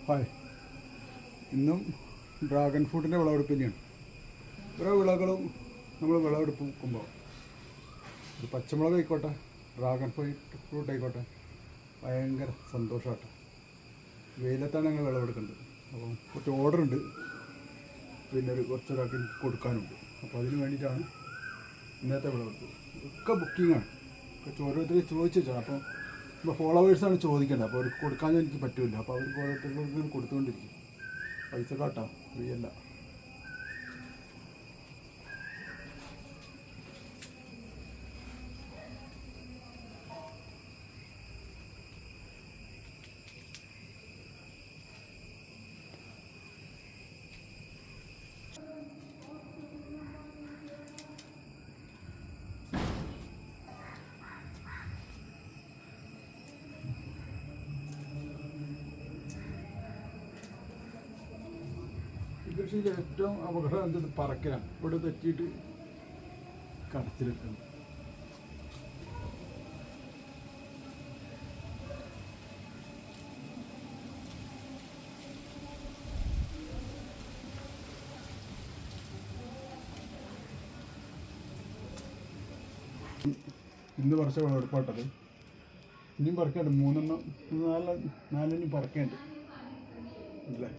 Hi, ഇന്നും dragon ഫ്രൂട്ടിൻ്റെ വിളവെടുപ്പ് തന്നെയാണ്. ഓരോ വിളകളും നമ്മൾ വിളവെടുക്കുമ്പോൾ ഒരു പച്ചമുളക് ആയിക്കോട്ടെ, ഡ്രാഗൺ ഫ്രൂട്ട് ആയിക്കോട്ടെ, ഭയങ്കര സന്തോഷമാട്ടെ. വെയിലത്താണ് ഞങ്ങൾ വിളവെടുക്കേണ്ടത്. അപ്പം കുറച്ച് ഓർഡർ ഉണ്ട്, പിന്നെ കുറച്ചൊരാൾക്ക് കൊടുക്കാനുണ്ട്. അപ്പോൾ അതിന് വേണ്ടിയിട്ടാണ് ഇന്നത്തെ വിളവെടുപ്പ്. ഒക്കെ ബുക്കിങ്ങാണ്. ഓരോരുത്തർ ചോദിച്ചു വെച്ചാൽ അപ്പോൾ ഇപ്പോൾ ഫോളോവേഴ്സാണ് ചോദിക്കേണ്ടത്. അപ്പോൾ അവർക്ക് കൊടുക്കാനും എനിക്ക് പറ്റില്ല. അപ്പോൾ അവർക്ക് ഓരോരുത്തർക്കും കൊടുത്തുകൊണ്ടിരിക്കും. പൈസ കാട്ടാം, ഫ്രീ അല്ല. കൃഷിയിൽ ഏറ്റവും അപകടം എന്തത് പറക്കലാണ്. ഇവിടെ തെറ്റിയിട്ട് കടച്ചിലെത്തുന്നു. ഇന്ന് പറിച്ച വിളവെടുപ്പാട്ടത്. ഇനിയും പറക്കേണ്ട, നാലെണ്ണം പറക്കേണ്ട അല്ലേ.